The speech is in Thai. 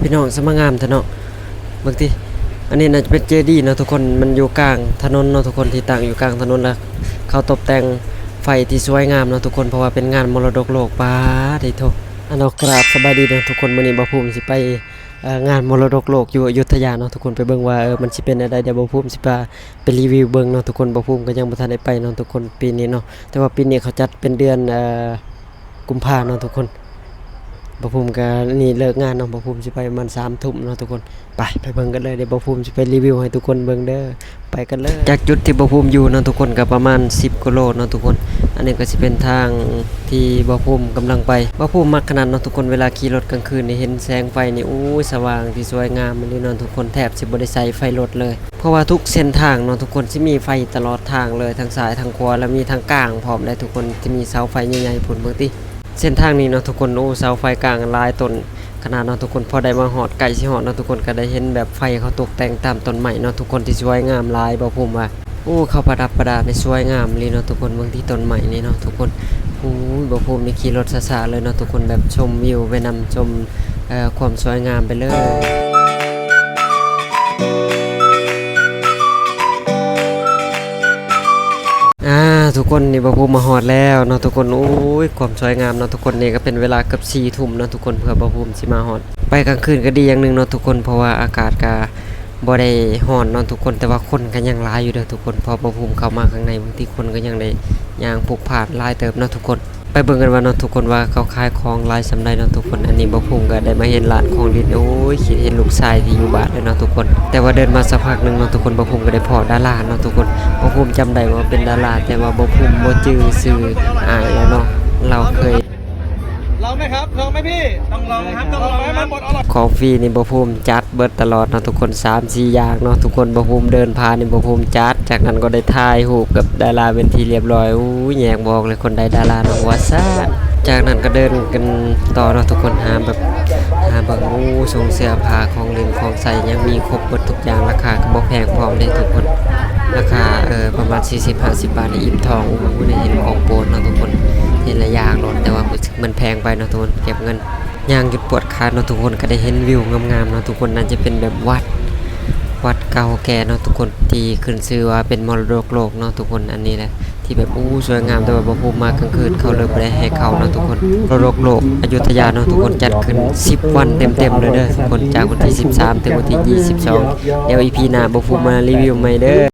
พี่น้องสมงามเถอะเนาะบางทีอันนี้น่าจะเป็นเจดีย์เนาะทุกคนมันอยู่กลางถนนเนาะทุกคนที่ตั้งอยู่กลางถนนแล้วเขาตกแต่งไฟที่สวยงามเนาะทุกคนเพราะว่าเป็นงานมรดกโลกป้าได้โทอันเรากราบสบายดีเนาะทุกคนมื้อนี้บ่ภูมิสิไปงานมรดกโลกอยู่อยุธยาเนาะทุกคนไปเบิ่งว่ามันสิเป็นอะไรเดี๋ยวบ่ภูมิสิพาไปรีวิวเบิ่งเนาะทุกคนบ่ภูมิก็ยังบ่ทันได้ไปเนาะทุกคนปีนี้เนาะแต่ว่าปีนี้เขาจัดเป็นเดือนกุมภาเนาะทุกคนบ่ภูมิก็นี่เลิกงานเนาะบ่ภูมิสิไปประมาณ 3 ทุ่มเนาะทุกคนไปเบิ่งกันเลยเดี๋ยวบ่ภูมิสิไปรีวิวให้ทุกคนเบิ่งเด้อไปกันเลยจากจุดที่บ่ภูมิอยู่เนาะทุกคนก็ประมาณ10กิโลเนาะทุกคนอันนี้ก็สิเป็นทางที่บ่ภูมิกำลังไปบ่ภูมิมักขนาดเนาะทุกคนเวลาขี่รถกลางคืนนี่เห็นแสงไฟนี่อู้ยสว่างที่สวยงามมันนี่เนาะทุกคนแทบสิบ่ได้ใส่ไฟรถเลยเพราะว่าทุกเส้นทางเนาะทุกคนสิมีไฟตลอดทางเลยทั้งซ้ายทั้งขวาแล้วมีทางกลางพร้อมได้ทุกคนที่มีเสาไฟใหญ่ๆพุ่นเบิ่งติเส้นทางนี้เนาะทุกคนโอ้เสาไฟกลางหลายต้นขนาดเนาะทุกคนพอได้มาฮอดไกลสิฮอดเนาะทุกคนก็ได้เห็นแบบไฟเขาตกแต่งตามต้นไม้เนาะทุกคนที่สวยงามหลายบ่ภูมิว่าโอ้เขาประดับประดาในสวยงามเลยเนาะทุกคนเบิ่งที่ต้นไม้นี่เนาะทุกคนโอ้ยบ่ภูมินี่ขี่รถช้าๆเลยเนาะทุกคนแบบชมวิวไปนำชมความสวยงามไปเลยทุกคนนี่บ่ภูมิมาฮอดแล้วเนาะทุกคนโอ้ยความสวยงามเนาะทุกคนนี่ก็เป็นเวลาเกือบ4 ทุ่มเนาะทุกคนเพื่อบ่ภูมิสิมาฮอดไปกลางคืนก็ดีอย่างนึงเนาะทุกคนเพราะว่าอากาศก็บ่ได้ร้อนเนาะทุกคนแต่ว่าคนก็ยังหลายอยู่เด้อทุกคนพอบ่ภูมิเข้ามาข้างในบางทีคนก็ยังได้ย่างพลุกพล่านหลายเติบเนาะทุกคนไปเบิ่งกันว่าเนาะทุกคนว่าเขาขายของหลายสำใดเนาะทุกคนอันนี้บ่ภูมิก็ได้มาเห็นร้านของดินโอ้ยคิดเห็นลูกชายที่อยู่บ้านเลยเนาะทุกคนแต่ว่าเดินมาสักพักนึงเนาะทุกคนบ่ภูมิก็ได้พ้อดาราเนาะทุกคนบ่ภูมิจำได้ว่าเป็นดาราแต่ว่าบ่ภูมิบ่จื้อชื่ออายแล้วเนาะเราเคยลองไหมครับลองไหมพี่ต้องลองครับต้องลองให้มันหมดอร่อยของฟรีนี่บ่ภูมิจัดเบิดตลอดเนาะทุกคน 3-4 อย่างเนาะทุกคนบ่ภูมิเดินผ่านนี่บ่ภูมิจัดจากนั้นก็ได้ถ่ายรูปกับดาราเป็นที่เรียบร้อยอู้แยกบอกเลยคนใดดาราน้องว่าซ่าจากนั้นก็เดินกันต่อเนาะทุกคนหาเบิ่งอู้ทรงเสื้อผ้าของเล่นของใส่ยังมีครบหมดทุกอย่างราคาก็บ่แพงพร้อมเด้ทุกคนราคาประมาณ 40-50 บาทในอิ่มทองอู้ได้เห็นของโปรดเนาะทุกคนเห็นหลายอย่างเนาะแต่ว่ามันแพงไปเนาะทุกคนเก็บเงินย่างหยุดปวดขาเนาะทุกคนก็ได้เห็นวิวงามๆเนาะทุกคนน่าจะเป็นแบบวัดเก่าแก่เนาะทุกคนที่ขึ้นชื่อว่าเป็นมรดกโลกเนาะทุกคนอันนี้แหละที่แบบอู้สวยงามแต่ว่าบ่ภูมิมากลางคืนเขาเลยบ่ได้ให้เข้าเนาะทุกคนมรดกโลกอยุธยาเนาะทุกคนจัดขึ้น10 วันเต็มๆเลยเด้อทุกคนจากวันที่13ถึงวันที่22เดี๋ยว EP หน้าบ่ภูมิมารีวิวใหม่เด้อ